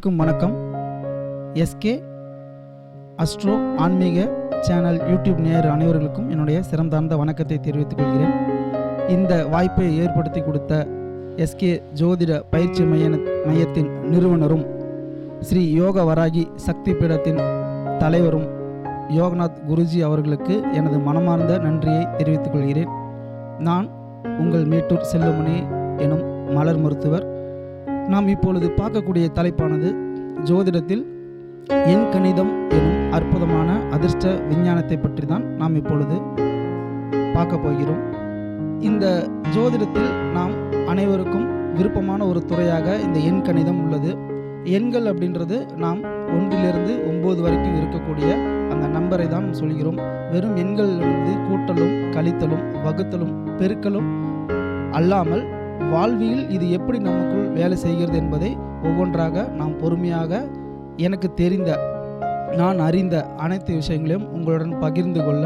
அனைவருக்கும் வணக்கம். SK astro ஆன்மீக சேனல் யூடியூப் நேயர் அனைவர்களுக்கும் என்னுடைய சிறந்தார்ந்த வணக்கத்தை தெரிவித்துக் கொள்கிறேன். இந்த வாய்ப்பை ஏற்படுத்தி கொடுத்த எஸ்கே ஜோதிட பயிற்சி மையத்தின் நிறுவனரும் ஸ்ரீ யோக வராகி சக்தி பீடத்தின் தலைவரும் யோகநாத் குருஜி அவர்களுக்கு எனது மனமார்ந்த நன்றியை தெரிவித்துக் கொள்கிறேன். நான் உங்கள் மேட்டூர் செல்லுமணி எனும் மலர் மருத்துவர். நாம் இப்பொழுது பார்க்கக்கூடிய தலைப்பானது ஜோதிடத்தில் எண் கணிதம் எனும் அற்புதமான அதிர்ஷ்ட விஞ்ஞானத்தை பற்றி தான் நாம் இப்பொழுது பார்க்க போகிறோம். இந்த ஜோதிடத்தில் நாம் அனைவருக்கும் விருப்பமான ஒரு துறையாக இந்த எண் கணிதம் உள்ளது. எண்கள் அப்படின்றது நாம் 1 to 9 வரைக்கும் இருக்கக்கூடிய அந்த நம்பரை தான் சொல்கிறோம். வெறும் எண்கள் கூட்டலும் கழித்தலும் வகுத்தலும் பெருக்கலும் அல்லாமல் வாழ்வியல் இது எப்படி நமக்குள் வேலை செய்கிறது என்பதை ஒவ்வொன்றாக நாம் பொறுமையாக எனக்கு தெரிந்த நான் அறிந்த அனைத்து விஷயங்களையும் உங்களுடன் பகிர்ந்து கொள்ள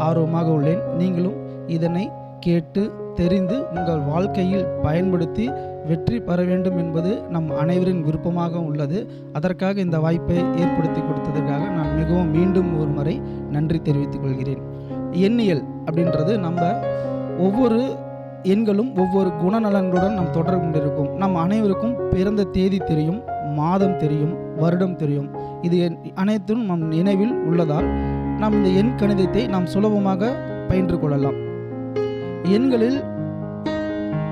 ஆர்வமாக உள்ளேன். நீங்களும் இதனை கேட்டு தெரிந்து உங்கள் வாழ்க்கையில் பயன்படுத்தி வெற்றி பெற வேண்டும் என்பது நம் அனைவரின் விருப்பமாக உள்ளது. அதற்காக இந்த வாய்ப்பை ஏற்படுத்தி கொடுத்ததற்காக நான் மிகவும் மீண்டும் ஒரு முறை நன்றி தெரிவித்துக் கொள்கிறேன். எண்ணியல் அப்படின்றது நம்ம ஒவ்வொரு எண்களும் ஒவ்வொரு குணநலன்களுடன் நாம் தொடர்பு கொண்டிருக்கும். நம் அனைவருக்கும் பிறந்த தேதி தெரியும், மாதம் தெரியும், வருடம் தெரியும். இது அனைத்தும் நம் நினைவில் உள்ளதால் நாம் இந்த எண் கணிதத்தை நாம் சுலபமாக பயின்று கொள்ளலாம். எண்களில்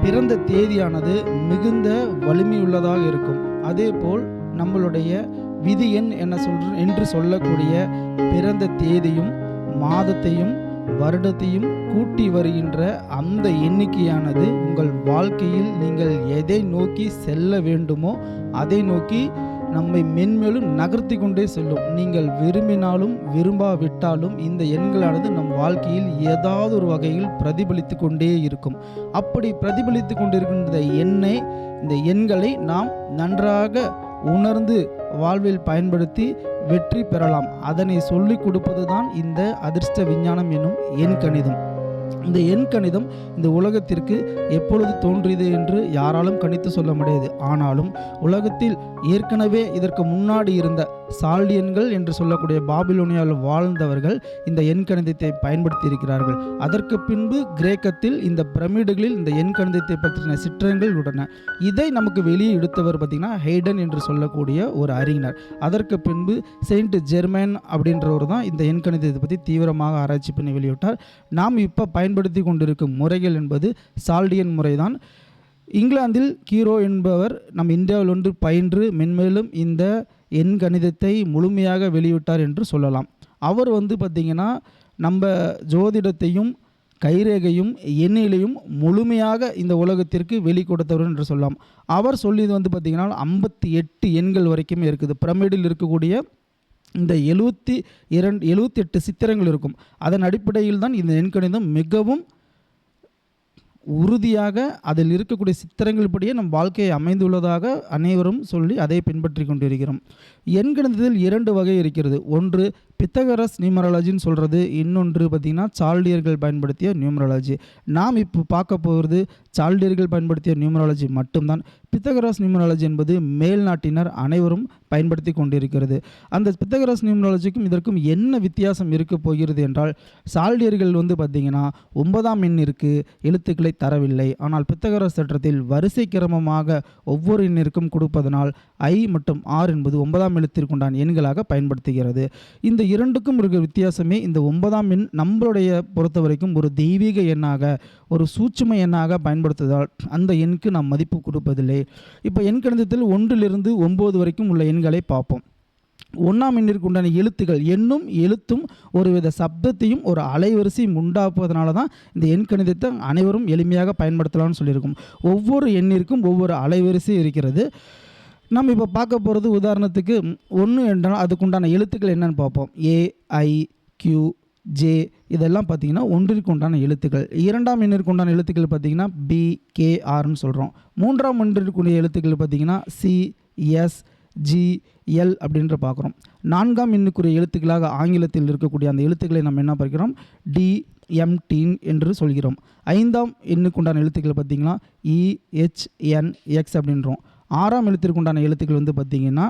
பிறந்த தேதியானது மிகுந்த வலிமையுள்ளதாக இருக்கும். அதேபோல் நம்மளுடைய விதி எண் என்று சொல்லக்கூடிய பிறந்த தேதியும் மாதத்தையும் வருடத்தையும் கூட்டி வருகின்ற அந்த எண்ணிக்கையானது உங்கள் வாழ்க்கையில் நீங்கள் எதை நோக்கி செல்ல வேண்டுமோ அதை நோக்கி நம்மை மென்மேலும் நகர்த்தி கொண்டே செல்லும். நீங்கள் விரும்பினாலும் விரும்பாவிட்டாலும் இந்த எண்களானது நம் வாழ்க்கையில் ஏதாவது ஒரு வகையில் பிரதிபலித்து கொண்டே இருக்கும். அப்படி பிரதிபலித்து கொண்டிருக்கின்ற இந்த எண்களை நாம் நன்றாக உணர்ந்து வாழ்வில் பயன்படுத்தி வெற்றி பெறலாம். அதனை சொல்லிக் கொடுப்பது தான் இந்த அதிர்ஷ்ட விஞ்ஞானம் என்னும் எண் கணிதம். இந்த எண் கணிதம் இந்த உலகத்திற்கு எப்பொழுது தோன்றியது என்று யாராலும் கணித்து சொல்ல முடியாது. ஆனாலும் உலகத்தில் ஏற்கனவே இதற்கு முன்னாடி இருந்த சால்டியன்கள் என்று சொல்லக்கூடிய பாபிலோனியாவில் வாழ்ந்தவர்கள் இந்த எண் கணிதத்தை பயன்படுத்தி இருக்கிறார்கள். அதற்கு பின்பு கிரேக்கத்தில் இந்த பிரமிடுகளில் இந்த எண் கணிதத்தை பற்றின சிற்றங்கள் உள்ளன. இதை நமக்கு வெளியே எடுத்தவர் பார்த்திங்கன்னா ஹெய்டன் என்று சொல்லக்கூடிய ஒரு அறிஞர். அதற்கு பின்பு செயின்ட் ஜெர்மன் அப்படின்றவர் தான் இந்த எண் கணிதத்தை பற்றி தீவிரமாக ஆராய்ச்சி பண்ணி வெளியிட்டார். நாம் இப்போ பயன்படுத்தி கொண்டிருக்கும் முறைகள் என்பது சால்டியன் முறைதான். இங்கிலாந்தில் கீரோ என்பவர் நம் இந்தியாவில் ஒன்று பயின்று மென்மேலும் இந்த எண் கணிதத்தை முழுமையாக வெளியிட்டார் என்று சொல்லலாம். அவர் பார்த்திங்கன்னா நம்ம ஜோதிடத்தையும் கைரேகையும் எண்ணிலையும் முழுமையாக இந்த உலகத்திற்கு வெளிக்கொடுத்தவர் என்று சொல்லலாம். அவர் சொல்லியது பார்த்திங்கன்னா 58 எண்கள் வரைக்கும் இருக்குது. பிரமிடில் இருக்கக்கூடிய இந்த 78 சித்திரங்கள் இருக்கும். அதன் அடிப்படையில் தான் இந்த எண்கணிதம் மிகவும் உறுதியாக அதில் இருக்கக்கூடிய சித்திரங்கள் படியே நம் வாழ்க்கையை அமைந்துள்ளதாக அனைவரும் சொல்லி அதை பின்பற்றி கொண்டிருக்கிறோம். எண்கணிதத்தில் 2 வகை இருக்கிறது. ஒன்று பித்தகரஸ் நியூமராலஜின்னு சொல்கிறது, இன்னொன்று பார்த்திங்கன்னா சால்டியர்கள் பயன்படுத்திய நியூமராலஜி. நாம் இப்போ பார்க்க போகிறது சால்டியர்கள் பயன்படுத்திய நியூமராலஜி மட்டும்தான். பித்தகரஸ் நியூமராலஜி என்பது மேல்நாட்டினர் அனைவரும் பயன்படுத்தி கொண்டிருக்கிறது. அந்த பித்தகரஸ் நியூமராலஜிக்கும் இதற்கும் என்ன வித்தியாசம் இருக்க போகிறது என்றால், சால்டியர்கள் பார்த்திங்கன்னா 9ஆம் எண்ணிற்கு எழுத்துக்களை தரவில்லை. ஆனால் பித்தகரஸ் சட்டத்தில் வரிசை கிரமமாக ஒவ்வொரு எண்ணிற்கும் கொடுப்பதனால் I மற்றும் R என்பது 9ஆம் எழுத்திற்குண்டான எண்களாக பயன்படுத்துகிறது. இந்த இரண்டுக்கும் இருக்கிற வித்தியாசமே இந்த 9ஆம் எண் நம்மளுடைய பொறுத்த வரைக்கும் ஒரு தெய்வீக எண்ணாக, ஒரு சூட்சும எண்ணாக பயன்படுத்துவதால் அந்த எண்ணுக்கு நாம் மதிப்பு கொடுப்பதில்லை. இப்போ எண் கணிதத்தில் 1 to 9 வரைக்கும் உள்ள எண்களை பார்ப்போம். 1ஆம் எண்ணிற்கு உண்டான எழுத்துக்கள், எண்ணும் எழுத்தும் ஒருவித சப்தத்தையும் ஒரு அலைவரிசையும் உண்டாக்குவதனால தான் இந்த எண் கணிதத்தை அனைவரும் எளிமையாக பயன்படுத்தலாம்னு சொல்லியிருக்கும். ஒவ்வொரு எண்ணிற்கும் ஒவ்வொரு அலைவரிசை இருக்கிறது. நம்ம இப்போ பார்க்க போகிறது உதாரணத்துக்கு 1 என்றால் அதுக்குண்டான எழுத்துக்கள் என்னென்னு பார்ப்போம். A, I, Q, J இதெல்லாம் பார்த்திங்கன்னா 1ற்கு உண்டான எழுத்துக்கள். 2ஆம் எண்ணிற்கு உண்டான எழுத்துக்கள் பார்த்திங்கன்னா B, K, Rன்னு சொல்கிறோம். 3ஆம் எண்ணிற்குரிய எழுத்துக்கள் பார்த்திங்கன்னா C, S, G, L அப்படின்ற பார்க்குறோம். 4ஆம் எண்ணுக்குரிய எழுத்துக்களாக ஆங்கிலத்தில் இருக்கக்கூடிய அந்த எழுத்துக்களை நம்ம என்ன பார்க்கிறோம், D, M, T என்று சொல்கிறோம். 5ஆம் எண்ணுக்குண்டான எழுத்துக்கள் பார்த்திங்கன்னா E, H, N, X அப்படின்றோம். 6ஆம் எழுத்திற்கு உண்டான எழுத்துக்கள் வந்து பார்த்திங்கன்னா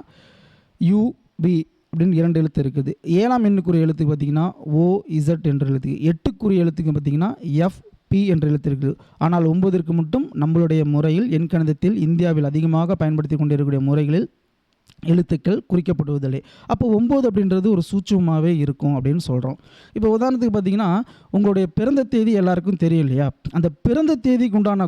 யுபி அப்படின்னு 2 எழுத்து இருக்குது. 7ஆம் எண்ணுக்குரிய எழுத்துக்கு பார்த்திங்கன்னா OZ என்ற எழுத்துக்கு, 8க்குரிய எழுத்துக்கு பார்த்திங்கன்னா FP என்ற எழுத்து இருக்குது. ஆனால் 9ற்கு மட்டும் நம்மளுடைய முறையில் எண்கணிதத்தில் இந்தியாவில் அதிகமாக பயன்படுத்தி கொண்டிருக்கக்கூடிய முறைகளில் எழுத்துக்கள் குறிக்கப்படுவதில்லை. அப்போ 9 அப்படின்றது ஒரு சூட்சமாகவே இருக்கும் அப்படின்னு சொல்கிறோம். இப்போ உதாரணத்துக்கு பார்த்திங்கன்னா உங்களுடைய பிறந்த தேதி எல்லாருக்கும் தெரியும் இல்லையா? அந்த பிறந்த தேதிக்கு உண்டான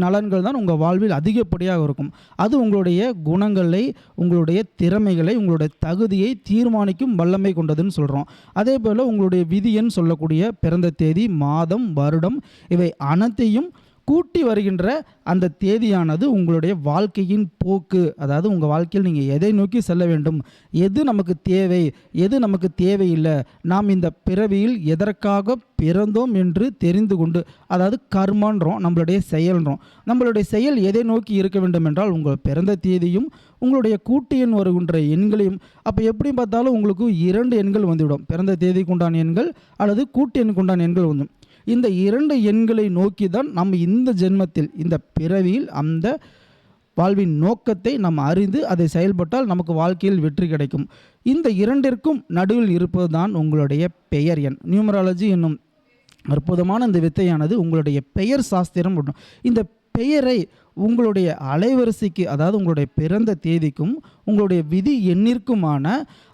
நலன்கள் தான் உங்கள் வாழ்வில் அதிகப்படியாக இருக்கும். அது உங்களுடைய குணங்களை, உங்களுடைய திறமைகளை, உங்களுடைய தகுதியை தீர்மானிக்கும் வல்லமை கொண்டதுன்னு சொல்கிறோம். அதே போல் உங்களுடைய விதின்னு சொல்லக்கூடிய பிறந்த தேதி, மாதம், வருடம் இவை அனைத்தையும் கூட்டி வருகின்ற அந்த தேதியானது உங்களுடைய வாழ்க்கையின் போக்கு, அதாவது உங்கள் வாழ்க்கையில் நீங்கள் எதை நோக்கி செல்ல வேண்டும், எது நமக்கு தேவை, எது நமக்கு தேவையில்லை, நாம் இந்த பிறவியில் எதற்காக பிறந்தோம் என்று தெரிந்து கொண்டு, அதாவது கர்மன்றோம், நம்மளுடைய செயல்ன்றோம். நம்மளுடைய செயல் எதை நோக்கி இருக்க வேண்டும் என்றால் உங்கள் பிறந்த தேதியும் உங்களுடைய கூட்டு எண் வருகின்ற எண்களையும். அப்போ எப்படி பார்த்தாலும் உங்களுக்கு 2 எண்கள் வந்துவிடும். பிறந்த தேதிக்கு உண்டான எண்கள் அல்லது கூட்டு எண்ணுக்கு உண்டான எண்கள் வந்துடும். இந்த 2 எண்களை நோக்கி தான் நம்ம இந்த ஜென்மத்தில், இந்த பிறவியில் அந்த வாழ்வின் நோக்கத்தை நாம் அறிந்து அதை செயல்பட்டால் நமக்கு வாழ்க்கையில் வெற்றி கிடைக்கும். இந்த 2ற்கும் நடுவில் இருப்பது தான் உங்களுடைய பெயர் எண். நியூமராலஜி என்னும் அற்புதமான இந்த வித்தையானது உங்களுடைய பெயர் சாஸ்திரம். இந்த பெயரை உங்களுடைய அலைவரிசைக்கு, அதாவது உங்களுடைய பிறந்த தேதிக்கும் உங்களுடைய விதி எண்ணிற்குமான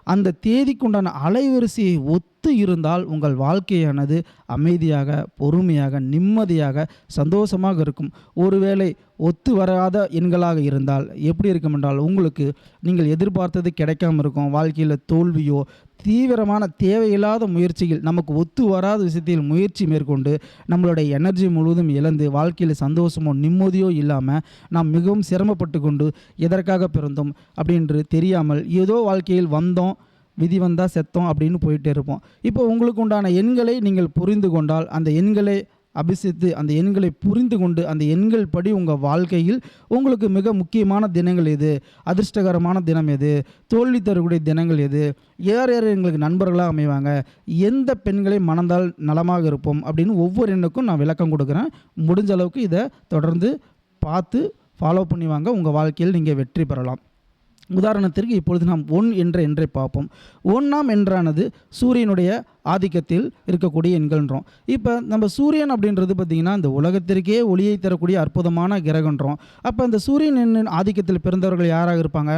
அந்த தேதிக்குண்டான அலைவரிசையை ஒத்து இருந்தால் உங்கள் வாழ்க்கையானது அமைதியாக, பொறுமையாக, நிம்மதியாக, சந்தோஷமாக இருக்கும். ஒருவேளை ஒத்து வராத எண்களாக இருந்தால் எப்படி இருக்கும் என்றால் உங்களுக்கு நீங்கள் எதிர்பார்த்தது கிடைக்காம இருக்கும். வாழ்க்கையில் தோல்வியோ, தீவிரமான தேவையில்லாத முயற்சிகள், நமக்கு ஒத்து வராத விஷயத்தில் முயற்சி மேற்கொண்டு நம்மளுடைய எனர்ஜி முழுவதும் இழந்து வாழ்க்கையில் சந்தோஷமோ நிம்மதியோ இல்லாமல் நாம் மிகவும் சிரமப்பட்டு கொண்டு எதற்காக பிறந்தோம் அப்படின்று தெரியாமல் ஏதோ வாழ்க்கையில் வந்தோம், விதி வந்தால் செத்தோம் அப்படின்னு போயிட்டே இருப்போம். இப்போ உங்களுக்கு உண்டான எண்களை நீங்கள் புரிந்து கொண்டால், அந்த எண்களை அபிசித்து, அந்த எண்களை புரிந்து கொண்டு, அந்த எண்கள் படி உங்கள் வாழ்க்கையில் உங்களுக்கு மிக முக்கியமான தினங்கள் எது, அதிர்ஷ்டகரமான தினம் எது, தோல்வி தரக்கூடிய தினங்கள் எது, யார் யார் எங்களுக்கு நண்பர்களாக அமைவாங்க, எந்த பெண்களை மணந்தால் நலமாக இருப்போம் அப்படின்னு ஒவ்வொரு எண்ணுக்கும் நான் விளக்கம் கொடுக்குறேன். முடிஞ்ச அளவுக்கு இதை தொடர்ந்து பார்த்து ஃபாலோ பண்ணி வாங்க. உங்கள் வாழ்க்கையில் நீங்கள் வெற்றி பெறலாம். உதாரணத்திற்கு இப்பொழுது நாம் 1 என்ற எண்ணை பார்ப்போம். 1ஆம் எண்ணானது சூரியனுடைய ஆதிக்கத்தில் இருக்கக்கூடிய எண்கள்ன்றோம். இப்போ நம்ம சூரியன் அப்படின்றது பார்த்திங்கன்னா இந்த உலகத்திற்கே ஒளியை தரக்கூடிய அற்புதமான கிரகன்றோம். அப்போ இந்த சூரியன் எண்ணின் ஆதிக்கத்தில் பிறந்தவர்கள் யாராக இருப்பாங்க?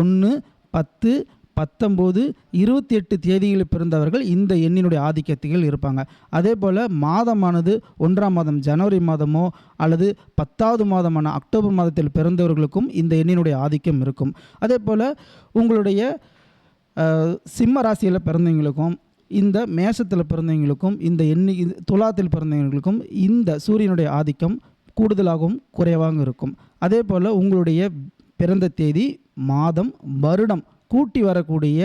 1, 10, 19, 28 தேதிகளில் பிறந்தவர்கள் இந்த எண்ணினுடைய ஆதிக்கத்தில் இருப்பாங்க. அதே போல் மாதமானது 1ஆம் மாதம் ஜனவரி மாதமோ அல்லது 10வது மாதமான அக்டோபர் மாதத்தில் பிறந்தவர்களுக்கும் இந்த எண்ணினுடைய ஆதிக்கம் இருக்கும். அதே போல் உங்களுடைய சிம்ம ராசியில் பிறந்தவங்களுக்கும், இந்த மேஷத்தில் பிறந்தவங்களுக்கும், இந்த துலாத்தில் பிறந்தவங்களுக்கும் இந்த சூரியனுடைய ஆதிக்கம் கூடுதலாகவும் குறைவாகவும் இருக்கும். அதே போல் உங்களுடைய பிறந்த தேதி, மாதம், வருடம் கூட்டி வரக்கூடிய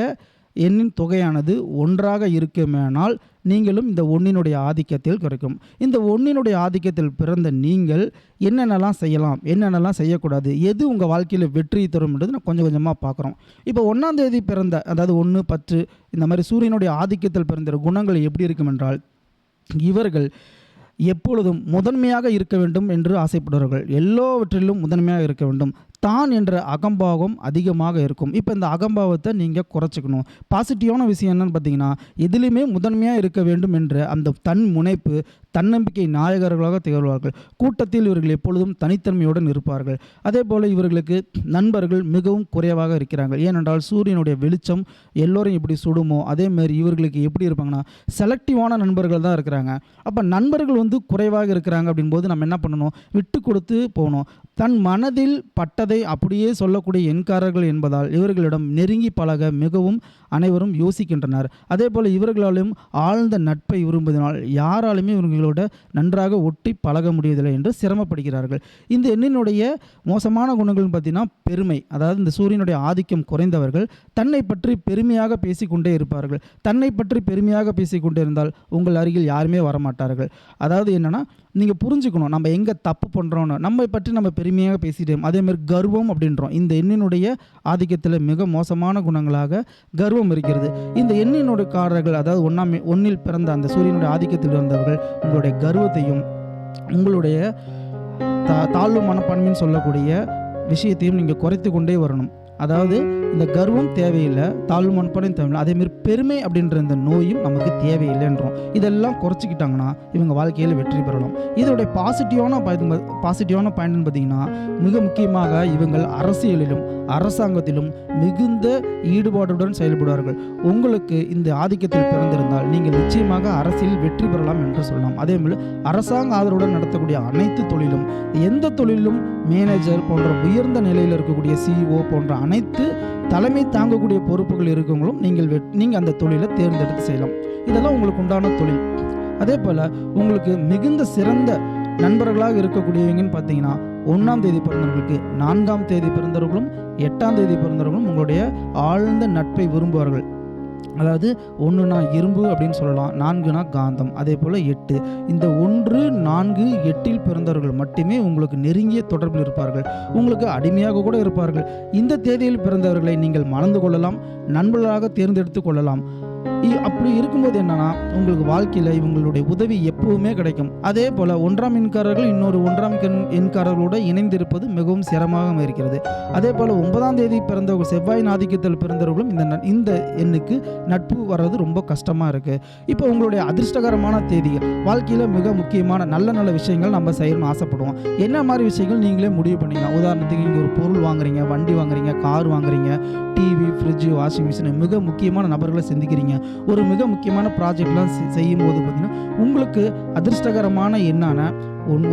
எண்ணின் தொகையானது ஒன்றாக இருக்குமேனால் நீங்களும் இந்த 1னுடைய ஆதிக்கத்தில் கிடைக்கும். இந்த 1னுடைய ஆதிக்கத்தில் பிறந்த நீங்கள் என்னென்னலாம் செய்யலாம், என்னென்னலாம் செய்யக்கூடாது, எது உங்கள் வாழ்க்கையில் வெற்றி தரும்ன்றது நான் கொஞ்சம் கொஞ்சமாக பார்க்குறோம். இப்போ 1ஆம் தேதி பிறந்த, அதாவது 1, 10 இந்த மாதிரி சூரியனுடைய ஆதிக்கத்தில் பிறந்த குணங்கள் எப்படி இருக்கும் என்றால், இவர்கள் எப்பொழுதும் முதன்மையாக இருக்க வேண்டும் என்று ஆசைப்படுவார்கள். எல்லாவற்றிலும் முதன்மையாக இருக்க வேண்டும். தான் என்ற அகம்பாவம் அதிகமாக இருக்கும். இப்போ இந்த அகம்பாவத்தை நீங்கள் குறைச்சிக்கணும். பாசிட்டிவான விஷயம் என்னென்னு பார்த்தீங்கன்னா, எதிலுமே முதன்மையாக இருக்க வேண்டும் என்ற அந்த தன் முனைப்பு, தன்னம்பிக்கை நாயகர்களாக திகழ்வார்கள். கூட்டத்தில் இவர்கள் எப்பொழுதும் தனித்தன்மையுடன் இருப்பார்கள். அதே போல் இவர்களுக்கு நண்பர்கள் மிகவும் குறைவாக இருக்கிறார்கள். ஏனென்றால் சூரியனுடைய வெளிச்சம் எல்லோரும் எப்படி சுடுமோ அதேமாதிரி இவர்களுக்கு எப்படி இருப்பாங்கன்னா செலக்டிவான நண்பர்கள் தான் இருக்கிறாங்க. அப்போ நண்பர்கள் குறைவாக இருக்கிறாங்க அப்படின்போது நம்ம என்ன பண்ணணும்? விட்டு கொடுத்து போகணும். தன் மனதில் பட்டதை அப்படியே சொல்லக்கூடிய எண்காரர்கள் என்பதால் இவர்களிடம் நெருங்கி பழக மிகவும் அனைவரும் யோசிக்கின்றனர். அதே போல் இவர்களாலும் ஆழ்ந்த நட்பை விரும்புவதனால் யாராலுமே இவர்களோட நன்றாக ஒட்டி பழக முடியவில்லை என்று சிரமப்படுகிறார்கள். இந்த எண்ணினுடைய மோசமான குணங்கள்னு பார்த்தீங்கன்னா பெருமை, அதாவது இந்த சூரியனுடைய ஆதிக்கம் குறைந்தவர்கள் தன்னை பற்றி பெருமையாக பேசிக்கொண்டே இருப்பார்கள். தன்னை பற்றி பெருமையாக பேசிக்கொண்டே இருந்தால் உங்கள் அருகில் யாருமே வரமாட்டார்கள். அதாவது என்னென்னா, நீங்கள் புரிஞ்சுக்கணும் நம்ம எங்கே தப்பு பண்ணுறோன்னு. நம்ம பற்றி நம்ம பெருமையாக பேசிட்டோம். அதேமாதிரி கர்வம் அப்படின்றோம். இந்த எண்ணினுடைய ஆதிக்கத்தில் மிக மோசமான குணங்களாக கர்வம் இருக்கிறது. இந்த எண்ணினுடைய காரர்கள், அதாவது 1இல் பிறந்த அந்த சூரியனுடைய ஆதிக்கத்தில் இருந்தவர்கள் உங்களுடைய கர்வத்தையும் உங்களுடைய தாழ்வு மனப்பான்மைன்னு சொல்லக்கூடிய விஷயத்தையும் நீங்கள் குறைத்து கொண்டே வரணும். அதாவது இந்த கர்வம் தேவையில்லை, தாழ்வு மனப்பான்மையும் தேவையில்லை, அதேமாரி பெருமை அப்படின்ற இந்த நோயும் நமக்கு தேவையில்லைன்றோம். இதெல்லாம் குறைச்சிக்கிட்டாங்கன்னா இவங்க வாழ்க்கையில் வெற்றி பெறலாம். இதோடைய பாசிட்டிவான பாயிண்ட்னு பார்த்தீங்கன்னா, மிக முக்கியமாக இவங்கள் அரசியலிலும் அரசாங்கத்திலும் மிகுந்த ஈடுபாடுடன் செயல்படுவார்கள். உங்களுக்கு இந்த ஆதிக்கத்தில் பிறந்திருந்தால் நீங்கள் நிச்சயமாக அரசியலில் வெற்றி பெறலாம் என்று சொல்லலாம். அதேபோல் அரசாங்க ஆதரவுடன் நடத்தக்கூடிய அனைத்து தொழிலும், எந்த தொழிலும் மேனேஜர் போன்ற உயர்ந்த நிலையில் இருக்கக்கூடிய CEO போன்ற அனைத்து தலைமை தாங்கக்கூடிய பொறுப்புகள் இருக்கவங்களும் நீங்கள் அந்த தொழிலை தேர்ந்தெடுத்து செய்யலாம். இதெல்லாம் உங்களுக்கு உண்டான தொழில். அதே போல் உங்களுக்கு மிகுந்த சிறந்த நண்பர்களாக இருக்கக்கூடியவங்கன்னு பார்த்தீங்கன்னா, 1ஆம் தேதி பிறந்தவர்களுக்கு 4ஆம் தேதி பிறந்தவர்களும் 8ஆம் தேதி பிறந்தவர்களும் உங்களுடைய ஆழ்ந்த நட்பை விரும்புவார்கள். அதாவது 1னா இரும்பு அப்படின்னு சொல்லலாம், 4னா காந்தம், அதே போல் 8. இந்த 1, 4, 8இல் பிறந்தவர்கள் மட்டுமே உங்களுக்கு நெருங்கிய தொடர்பில் இருப்பார்கள். உங்களுக்கு அடிமையாக கூட இருப்பார்கள். இந்த தேதியில் பிறந்தவர்களை நீங்கள் மணந்து கொள்ளலாம், நண்பர்களாக தேர்ந்தெடுத்து கொள்ளலாம். அப்படி இருக்கும்போது என்னன்னா, உங்களுக்கு வாழ்க்கையில் இவங்களுடைய உதவி எப்பவுமே கிடைக்கும். அதே போல் 1ஆம் எண்காரர்கள் இன்னொரு 1ஆம் எண்காரர்களோடு இணைந்திருப்பது மிகவும் சிரமமாக இருக்கிறது. அதே போல் 9ஆம் தேதி பிறந்தவர்கள், செவ்வாயின் ஆதிக்கத்தில் பிறந்தவர்களும் இந்த எண்ணுக்கு நட்பு வர்றது ரொம்ப கஷ்டமாக இருக்குது. இப்போ உங்களுடைய அதிர்ஷ்டகரமான தேதிகள், வாழ்க்கையில் மிக முக்கியமான நல்ல விஷயங்கள் நம்ம செய்யணும்னு ஆசைப்படுவோம். என்ன மாதிரி விஷயங்கள் நீங்களே முடிவு பண்ணிக்கலாம். உதாரணத்துக்கு நீங்கள் ஒரு பொருள் வாங்குறீங்க, வண்டி வாங்குறீங்க, கார் வாங்குறீங்க, டிவி, ஃப்ரிட்ஜு, வாஷிங் மிஷின், மிக முக்கியமான நபர்களை சந்திக்கிறீங்க. ஒரு மிக முக்கியமான ப்ராஜெக்ட்லாம் செய்யும் போது பார்த்தீங்கன்னா, உங்களுக்கு அதிர்ஷ்டகரமான எண்ணான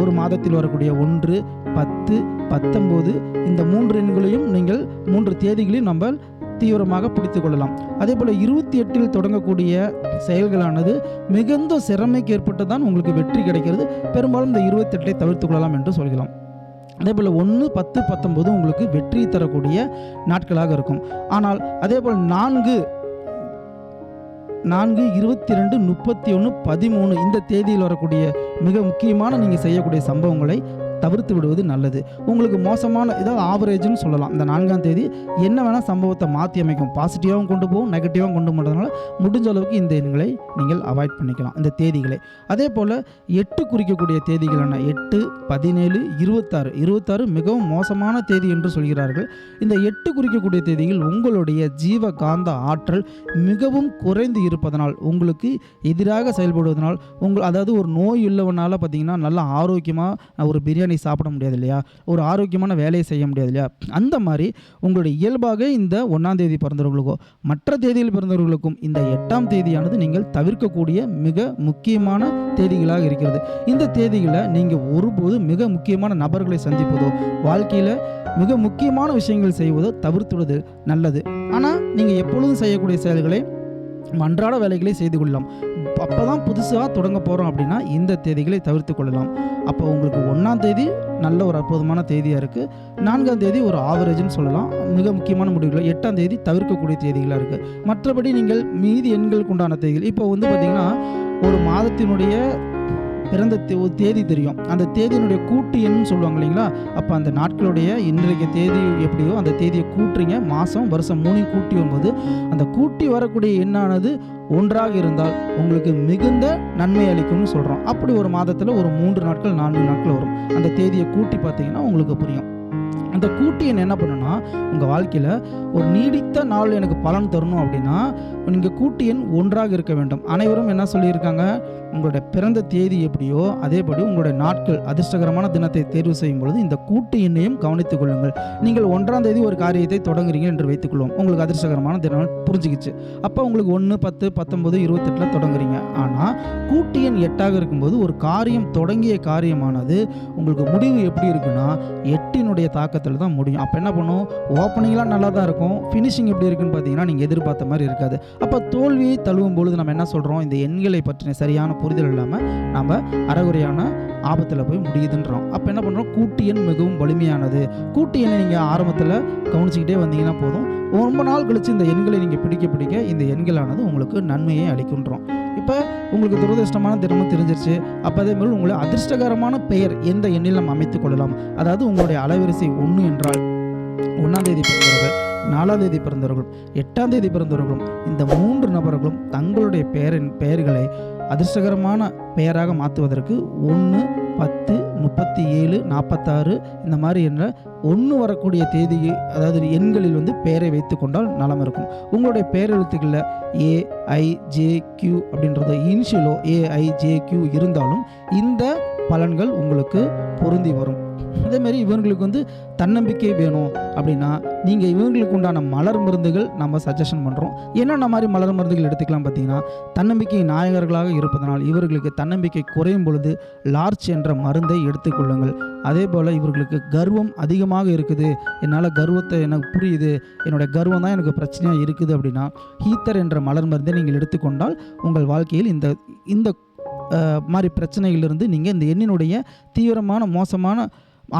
ஒரு மாதத்தில் வரக்கூடிய 1, 10, 19 இந்த 3 எண்களையும் நீங்கள் 3 தேதிகளையும் நம்ம தீவிரமாக பிடித்து கொள்ளலாம். அதே போல் 28இல் தொடங்கக்கூடிய செயல்களானது மிகுந்த சிரமைக்கு ஏற்பட்டு தான் உங்களுக்கு வெற்றி கிடைக்கிறது. பெரும்பாலும் இந்த 28ஐ தவிர்த்து கொள்ளலாம் என்று சொல்கிறோம். அதே போல் 1, 10, 19 உங்களுக்கு வெற்றி தரக்கூடிய நாட்களாக இருக்கும். ஆனால் அதே போல் 4, 22, 31, 13 இந்த தேதியில் வரக்கூடிய மிக முக்கியமான நீங்கள் செய்யக்கூடிய சம்பவங்களை தவிர்த்து விடுவது நல்லது. உங்களுக்கு மோசமான ஏதாவது ஆவரேஜ்னு சொல்லலாம். இந்த 4ஆம் தேதி என்ன வேணால் சம்பவத்தை மாற்றி அமைக்கும். பாசிட்டிவாகவும் கொண்டு போகும், நெகட்டிவாகவும் கொண்டு போகிறதுனால முடிஞ்ச அளவுக்கு இந்த எண்களை நீங்கள் அவாய்ட் பண்ணிக்கலாம், இந்த தேதிகளை. அதே போல் 8 குறிக்கக்கூடிய தேதிகளான 8, 17, 26 26 மிகவும் மோசமான தேதி என்று சொல்கிறார்கள். இந்த 8 குறிக்கக்கூடிய தேதிகள் உங்களுடைய ஜீவ காந்த ஆற்றல் மிகவும் குறைந்து இருப்பதனால், உங்களுக்கு எதிராக செயல்படுவதனால், அதாவது ஒரு நோய் உள்ளவனால் பார்த்தீங்கன்னா நல்லா ஆரோக்கியமாக ஒரு பிரியாணி சாப்பிட முடியாது இல்லையா, ஒரு ஆரோக்கியமான வேலையை செய்ய முடியாது இல்லையா. அந்த மாதிரி உங்களுடைய இயல்பாக இந்த 1ஆம் தேதி பிறந்தவர்களுக்கோ மற்ற தேதியில் பிறந்தவர்களுக்கும் இந்த 8ஆம் தேதியானது நீங்கள் தவிர்க்கக்கூடிய மிக முக்கியமான தேதிகளாக இருக்கிறது. இந்த தேதிகளை நீங்கள் ஒருபோது மிக முக்கியமான நபர்களை சந்திப்பதோ வாழ்க்கையில் மிக முக்கியமான விஷயங்கள் செய்வதோ தவிர்த்துவது நல்லது. ஆனால் நீங்கள் எப்பொழுதும் செய்யக்கூடிய செயல்களை, அன்றாட வேலைகளை செய்து கொள்ளலாம். அப்போ தான் புதுசாக தொடங்க போகிறோம் அப்படின்னா இந்த தேதிகளை தவிர்த்து கொள்ளலாம். அப்போ உங்களுக்கு 1ஆம் தேதி நல்ல ஒரு அற்புதமான தேதியாக இருக்குது. 4ஆம் தேதி ஒரு ஆவரேஜ்னு சொல்லலாம், மிக முக்கியமான முடிவுகள். 8ஆம் தேதி தவிர்க்கக்கூடிய தேதிகளாக இருக்குது. மற்றபடி நீங்கள் மீதி எண்களுக்கு உண்டான தேதிகள், இப்போ பார்த்திங்கன்னா ஒரு மாதத்தினுடைய பிறந்த தேதி தெரியும், அந்த தேதியினுடைய கூட்டு எண்ணு சொல்லுவாங்க இல்லைங்களா. அப்போ அந்த நாட்களுடைய இன்றைக்கு தேதி எப்படியோ அந்த தேதியை கூட்டுறீங்க, மாதம் வருஷம் 3 கூட்டி வரும்போது அந்த கூட்டி வரக்கூடிய எண்ணானது ஒன்றாக இருந்தால் உங்களுக்கு மிகுந்த நன்மை அளிக்கும்னு சொல்கிறோம். அப்படி ஒரு மாதத்தில் ஒரு 3 நாட்கள் 4 நாட்கள் வரும். அந்த தேதியை கூட்டி பார்த்தீங்கன்னா உங்களுக்கு புரியும். அந்த கூட்டி எண் என்ன பண்ணுன்னா, உங்கள் வாழ்க்கையில் ஒரு நீடித்த நாள் எனக்கு பலன் தரணும் அப்படின்னா நீங்கள் கூட்டி எண் ஒன்றாக இருக்க வேண்டும். அனைவரும் என்ன சொல்லியிருக்காங்க, உங்களுடைய பிறந்த தேதி எப்படியோ அதேபடி உங்களுடைய நாட்கள் அதிர்ஷ்டகரமான தினத்தை தேர்வு செய்யும் பொழுது இந்த கூட்டு எண்ணையும் கவனித்துக் கொள்ளுங்கள். நீங்கள் 1ஆம் தேதி ஒரு காரியத்தை தொடங்குறீங்க என்று வைத்துக்கொள்வோம், உங்களுக்கு அதிர்ஷ்டகரமான தினம் புரிஞ்சுக்கிச்சு. அப்போ உங்களுக்கு 1, 10, 19, 28 தொடங்குறீங்க. ஆனால் கூட்டு எண் 8ஆக இருக்கும்போது ஒரு காரியம் தொடங்கிய காரியமானது உங்களுக்கு முடிவு எப்படி இருக்குன்னா 8னுடைய தாக்கத்தில் தான் முடியும். அப்போ என்ன பண்ணும், ஓப்பனிங்லாம் நல்லா தான் இருக்கும், ஃபினிஷிங் எப்படி இருக்குன்னு பார்த்தீங்கன்னா நீங்கள் எதிர்பார்த்த மாதிரி இருக்காது. அப்போ தோல்வியை தழுவும் பொழுது நம்ம என்ன சொல்கிறோம், இந்த எண்களை பற்றின சரியான புரிதல் இல்லாமல் நம்ம அறகுறையான ஆபத்தில் போய் முடியுதுன்றோம். அப்போ என்ன பண்ணுறோம், கூட்டு எண் மிகவும் வலிமையானது. கூட்டு எண்ணை நீங்கள் ஆரம்பத்தில் கவனிச்சுக்கிட்டே வந்தீங்கன்னா போதும், ரொம்ப நாள் கழித்து இந்த எண்களை நீங்கள் பிடிக்க இந்த எண்களானது உங்களுக்கு நன்மையை அளிக்கின்றோம். இப்போ உங்களுக்கு துரதிருஷ்டமான தினமும் தெரிஞ்சிருச்சு. அப்போ அதே மாதிரி உங்களை அதிர்ஷ்டகரமான பெயர் எந்த எண்ணில் நம்ம அமைத்துக் கொள்ளலாம். அதாவது உங்களுடைய அலைவரிசை 1 என்றால் 1ஆம் தேதி பிறந்தவர்கள், 4ஆம் தேதி பிறந்தவர்கள், 8ஆம் தேதி பிறந்தவர்களும் இந்த 3 நபர்களும் தங்களுடைய பெயர்களை அதிர்ஷ்டகரமான பெயராக மாற்றுவதற்கு 1, 10, 37, 47, 46 இந்த மாதிரி என்ற 1 வரக்கூடிய தேதி, அதாவது எண்களில் பெயரை வைத்து கொண்டால் நலம் இருக்கும். உங்களுடைய பேரெழுத்துக்களில் AIJQ அப்படின்றது இனிஷியலோ AIJQ இருந்தாலும் இந்த பலன்கள் உங்களுக்கு பொருந்தி வரும். அதேமாரி இவங்களுக்கு தன்னம்பிக்கை வேணும் அப்படின்னா நீங்கள் இவங்களுக்கு உண்டான மலர் மருந்துகள் நம்ம சஜஷன் பண்ணுறோம். என்னென்ன மாதிரி மலர் மருந்துகள் எடுத்துக்கலாம் பார்த்தீங்கன்னா, தன்னம்பிக்கை நாயகர்களாக இருப்பதனால் இவர்களுக்கு தன்னம்பிக்கை குறையும் பொழுது லார்ச் என்ற மருந்தை எடுத்துக்கொள்ளுங்கள். அதே போல் இவர்களுக்கு கர்வம் அதிகமாக இருக்குது, என்னால் கர்வத்தை எனக்கு புரியுது, என்னுடைய கர்வம் தான் எனக்கு பிரச்சனையாக இருக்குது அப்படின்னா ஹீத்தர் என்ற மலர் மருந்தை நீங்கள் எடுத்துக்கொண்டால் உங்கள் வாழ்க்கையில் இந்த மாதிரி பிரச்சனைகளிலிருந்து நீங்கள் இந்த எண்ணினுடைய தீவிரமான மோசமான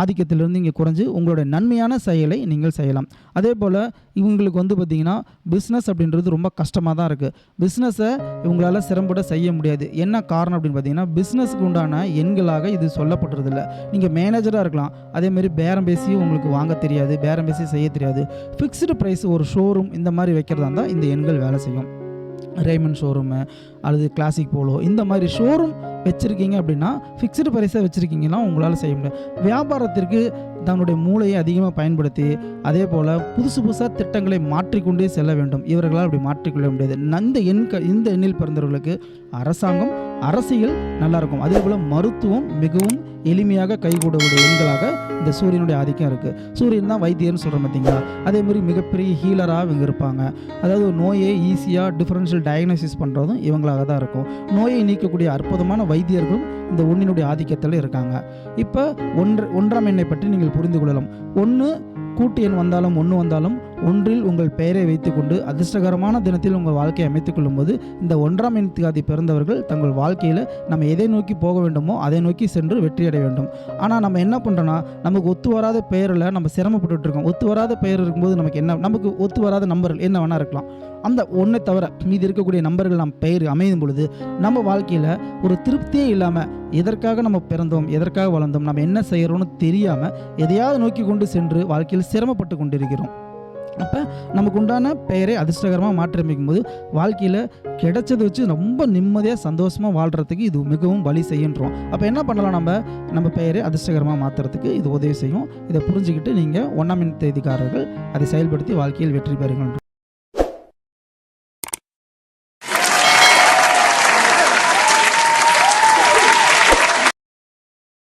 ஆதிக்கத்திலிருந்து இங்கே குறைஞ்சி உங்களுடைய நன்மையான செயலை நீங்கள் செய்யலாம். அதே போல் இவங்களுக்கு பார்த்திங்கன்னா பிஸ்னஸ் அப்படின்றது ரொம்ப கஷ்டமாக தான் இருக்குது. பிஸ்னஸை இவங்களால் சிரமப்பட செய்ய முடியாது. என்ன காரணம் அப்படின்னு பார்த்தீங்கன்னா, பிஸ்னஸுக்கு உண்டான எண்களாக இது சொல்லப்படுறதில்ல. நீங்கள் மேனேஜராக இருக்கலாம், அதேமாதிரி பேரம் பேசியும் உங்களுக்கு வாங்க தெரியாது, பேரம் பேசி செய்ய தெரியாது. ஃபிக்ஸ்டு ப்ரைஸ் ஒரு ஷோரூம் இந்த மாதிரி வைக்கிறதா இருந்தால் இந்த எண்கள் வேலை செய்யும். ரேமன் ஷோரூமு அல்லது கிளாசிக் போலோ இந்த மாதிரி ஷோரூம் வச்சுருக்கீங்க அப்படின்னா, ஃபிக்ஸ்டு ப்ரைஸாக வச்சுருக்கீங்கன்னா உங்களால் செய்ய முடியும். வியாபாரத்திற்கு தன்னுடைய மூளையை அதிகமாக பயன்படுத்தி அதே போல் புதுசாக திட்டங்களை மாற்றிக்கொண்டே செல்ல வேண்டும். இவர்களால் அப்படி மாற்றிக்கொள்ள முடியாது. இந்த எண்ணில் பிறந்தவர்களுக்கு அரசாங்கம், அரசியல் நல்லாயிருக்கும். அதே போல் மருத்துவம் மிகவும் எளிமையாக கைகூடக்கூடிய எண்களாக இந்த சூரியனுடைய ஆதிக்கம் இருக்குது. சூரியன் தான் வைத்தியர்னு சொல்கிறோம் பார்த்தீங்களா, அதேமாதிரி மிகப்பெரிய ஹீலராக இவங்க இருப்பாங்க. அதாவது நோயை ஈஸியாக டிஃபரன்ஷியல் டயக்னோசிஸ் பண்ணுறதும் இவங்களாக தான் இருக்கும். நோயை நீக்கக்கூடிய அற்புதமான வைத்தியர்களும் இந்த ஒன்றினுடைய ஆதிக்கத்தில் இருக்காங்க. இப்போ ஒன்றாம் எண்ணை பற்றி நீங்கள் புரிந்து கொள்ளலாம். 1 கூட்டு எண் வந்தாலும் 1 வந்தாலும் ஒன்றில் உங்கள் பெயரை வைத்துக்கொண்டு அதிர்ஷ்டகரமான தினத்தில் உங்கள் வாழ்க்கையை அமைத்துக் கொள்ளும்போது இந்த 1ஆம் எண்ணிக்காதி பிறந்தவர்கள் தங்கள் வாழ்க்கையில் நம்ம எதை நோக்கி போக வேண்டுமோ அதை நோக்கி சென்று வெற்றி அடைய வேண்டும். ஆனால் நம்ம என்ன பண்ணுறோன்னா, நமக்கு ஒத்து வராத பெயரில் நம்ம சிரமப்பட்டு இருக்கோம். ஒத்து வராத பெயர் இருக்கும்போது நமக்கு ஒத்து வராத நம்பர்கள் என்ன வேணா இருக்கலாம். அந்த ஒன்றை தவிர மீதி இருக்கக்கூடிய நம்பர்கள் நம்ம பெயர் அமையும் பொழுது நம்ம வாழ்க்கையில் ஒரு திருப்தியே இல்லாமல், எதற்காக நம்ம பிறந்தோம், எதற்காக வளர்ந்தோம், நம்ம என்ன செய்கிறோன்னு தெரியாமல் எதையாவது நோக்கி கொண்டு சென்று வாழ்க்கையில் சிரமப்பட்டு கொண்டிருக்கிறோம். அப்போ நமக்கு உண்டான பெயரை அதிர்ஷ்டகரமாக மாற்றியமைக்கும் போது வாழ்க்கையில் கிடைச்சதை வச்சு ரொம்ப நிம்மதியாக சந்தோஷமாக வாழ்கிறதுக்கு இது மிகவும் வழி செய்கின்றோம். அப்போ என்ன பண்ணலாம், நம்ம பெயரை அதிர்ஷ்டகரமாக மாற்றுறதுக்கு இது உதவி செய்யும். இதை புரிஞ்சுக்கிட்டு நீங்கள் 1ஆம் எண் தேதிக்காரர்கள் அதை செயல்படுத்தி வாழ்க்கையில் வெற்றி பெறுங்கள்.